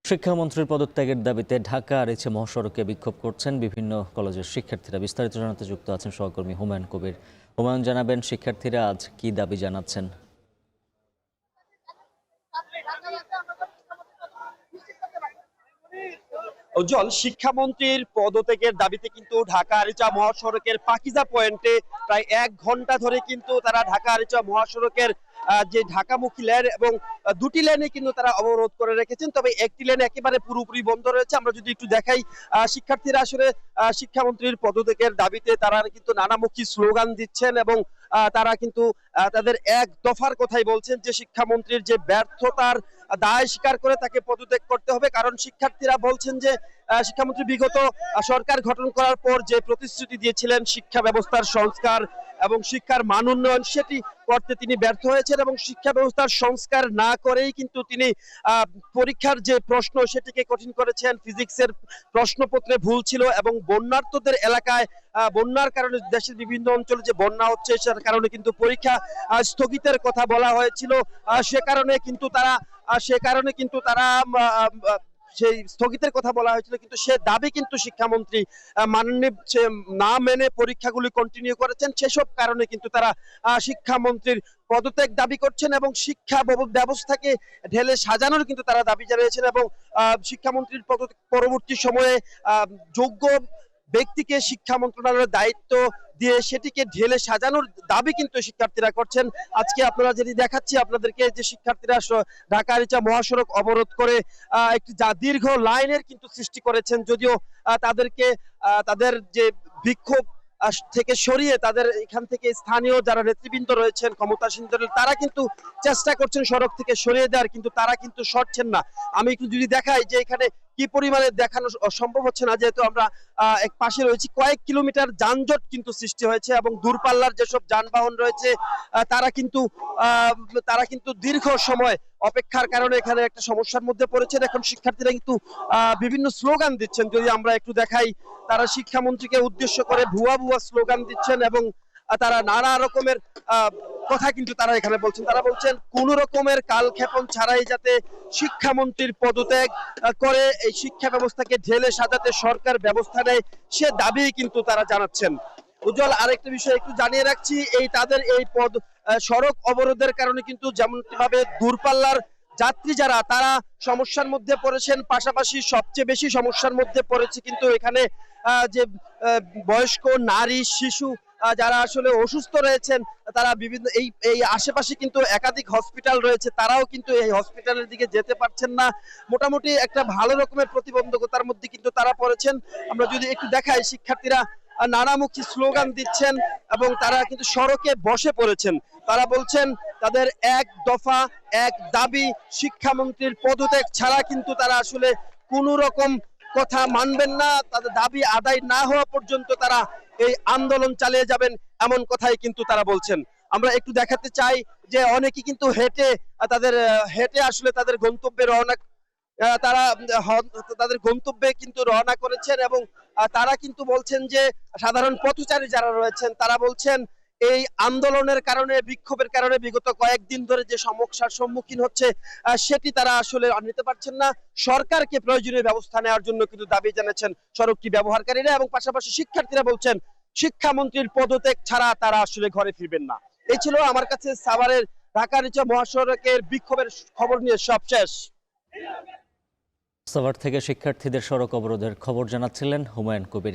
শিক্ষামন্ত্রীর পদত্যাগের দাবিতে ঢাকা আরিচা মহাসড়কে বিক্ষোভ করছেন বিভিন্ন কলেজের শিক্ষার্থীরা। বিস্তারিত জানাতে যুক্ত আছেন সহকর্মী হুমায়ুন কবির। হুমায়ুন, জানাবেন শিক্ষার্থীরা আজ কি দাবি জানাচ্ছেন? উজ্জ্বল, শিক্ষামন্ত্রীর পদত্যাগের দাবিতে কিন্তু ঢাকা আরিচা মহাসড়কের পাকিজা পয়েন্টে প্রায় 1 ঘন্টা ধরে কিন্তু তারা ঢাকা আরিচা মহাসড়কের যে ঢাকামুখী লেন এবং দুটি লেনে কিন্তু তারা অবরোধ করে রেখেছেন, তবে একটি লেন একেবারে পুরোপুরি বন্ধ রয়েছে। আমরা যদি একটু দেখাই, শিক্ষার্থীরা আসলে শিক্ষামন্ত্রীর পদত্যাগের দাবিতে তারা কিন্তু নানামুখী স্লোগান দিচ্ছেন এবং তারা কিন্তু তাদের এক দফার কথাই বলছেন যে শিক্ষামন্ত্রীর যে ব্যর্থতার দায় স্বীকার করে তাকে পদত্যাগ করতে হবে। কারণ শিক্ষার্থীরা বলছেন যে শিক্ষামন্ত্রী বিগত সরকার গঠন করার পর যে প্রতিশ্রুতি দিয়েছিলেন শিক্ষা ব্যবস্থার সংস্কার এবং শিক্ষার মান উন্নয়ন, সেটি করতে তিনি ব্যর্থ হয়েছেন এবং শিক্ষা ব্যবস্থার সংস্কার না করেই কিন্তু তিনি পরীক্ষার যে প্রশ্ন সেটিকে কঠিন করেছেন। ফিজিক্সের প্রশ্নপত্রে ভুল ছিল এবং বন্যার্তদের এলাকায় বন্যার কারণে দেশের বিভিন্ন অঞ্চলে যে বন্যা হচ্ছে সেটার কারণে কিন্তু পরীক্ষা স্থগিতের কথা বলা হয়েছিল। সে কারণে কিন্তু তারা সেই স্থগিতের কথা বলা হয়েছিল, কিন্তু সে দাবি কিন্তু শিক্ষামন্ত্রী মাননীয় না মেনে পরীক্ষাগুলি কন্টিনিউ করেছেন। সেসব কারণে কিন্তু তারা শিক্ষামন্ত্রীর পদত্যাগ দাবি করছেন এবং শিক্ষা ব্যবস্থাকে ঢেলে সাজানোর কিন্তু তারা দাবি জানিয়েছেন এবং শিক্ষামন্ত্রীর পরবর্তী সময়ে যোগ্য ব্যক্তিকে শিক্ষা মন্ত্রণালয়ের দায়িত্ব দিয়ে সেটিকে ঢেলে সাজানোর দাবি কিন্তু শিক্ষার্থীরা করছেন। আজকে আপনারা যদি দেখাচ্ছি আপনাদেরকে যে শিক্ষার্থীরা ঢাকা আরিচা মহাসড়ক অবরোধ করে একটি দীর্ঘ লাইনের কিন্তু সৃষ্টি করেছেন, যদিও তাদেরকে তাদের যে বিক্ষোভ থেকে সরিয়ে তাদের এখান থেকে স্থানীয় যারা নেতৃবৃন্দ রয়েছেন ক্ষমতাসীন দলের, তারা কিন্তু চেষ্টা করছেন সড়ক থেকে সরিয়ে দেওয়ার, কিন্তু তারা কিন্তু সরছেন না। আমি একটু যদি দেখাই যে এখানে কি পরিমাণে দেখানো সম্ভব হচ্ছে না, যেহেতু আমরা এক পাশে রয়েছি। কয়েক কিলোমিটার যানজট কিন্তু সৃষ্টি হয়েছে এবং দূরপাল্লার যেসব যানবাহন রয়েছে তারা কিন্তু দীর্ঘ সময় অপেক্ষার কারণে এখানে একটা সমস্যার মধ্যে পড়েছেন। এখন শিক্ষার্থীরা কিন্তু বিভিন্ন স্লোগান দিচ্ছেন। যদি আমরা একটু দেখাই, তারা শিক্ষামন্ত্রীকে উদ্দেশ্য করে ভুয়া ভুয়া স্লোগান দিচ্ছেন এবং তারা নানা রকমের কথা কিন্তু তারা এখানে বলছেন। তারা বলছেন কোন রকমের কালক্ষেপণ ছাড়াই যাতে শিক্ষামন্ত্রীর পদত্যাগ করে এই শিক্ষা ব্যবস্থাকে ঢেলে সাজাতে সরকার ব্যবস্থা নেয়, সে দাবি কিন্তু তারা জানাচ্ছেন। উজ্জ্বল, আরেকটা বিষয় একটু জানিয়ে রাখছি, তাদের এই সড়ক অবরোধের কারণে কিন্তু যেমন ভাবে দূরপাল্লার যাত্রী যারা তারা সমস্যার মধ্যে পড়েছেন, পাশাপাশি সবচেয়ে বেশি সমস্যার মধ্যে পড়েছে কিন্তু এখানে যে বয়স্ক নারী শিশু যারা আসলে অসুস্থ রয়েছেন, তারা বিভিন্ন এই আশেপাশে কিন্তু একাধিক হসপিটাল রয়েছে, তারাও কিন্তু এই হসপিটালের দিকে যেতে পারছেন না। মোটামুটি একটা ভালো রকমের প্রতিবন্ধকতার মধ্যে কিন্তু তারা পড়েছেন। আমরা যদি একটু দেখাই, শিক্ষার্থীরা নানামুখী স্লোগান দিচ্ছেন এবং তারা কিন্তু সড়কে বসে পড়েছেন। তারা বলছেন তাদের এক দফা এক দাবি, শিক্ষামন্ত্রীর পদত্যাগ ছাড়া কিন্তু তারা আসলে কোন রকম কথা মানবেন না। তাদের দাবি আদায় না হওয়া পর্যন্ত তারা এই আন্দোলন চালিয়ে যাবেন, এমন কথাই কিন্তু তারা বলছেন। আমরা একটু দেখাতে চাই যে অনেকে কিন্তু হেঁটে আসলে তাদের গন্তব্যে তাদের গন্তব্যে কিন্তু রওনা করেছেন এবং তারা কিন্তু বলছেন যে সাধারণ পথচারী যারা রয়েছেন তারা বলছেন এই আন্দোলনের কারণে, বিক্ষোভের কারণে বিগত কয়েকদিন ধরে যে সমস্যার সম্মুখীন হচ্ছে সেটি তারা আসলে নিতে পারছেন না। সরকারকে প্রয়োজনীয় ব্যবস্থা নেওয়ার জন্য কিন্তু দাবি জানাচ্ছেন সড়কটি ব্যবহারকারীরা এবং পাশাপাশি শিক্ষার্থীরা বলছেন শিক্ষামন্ত্রীর পদত্যাগ ছাড়া তারা আসলে ঘরে ফিরবেন না। এই ছিল আমার কাছে সাভারের ঢাকা আরিচা মহাসড়কের বিক্ষোভের খবর নিয়ে সবশেষ। সাভার থেকে শিক্ষার্থীদের সড়ক অবরোধের খবর জানাচ্ছিলেন হুমায়ুন কবির।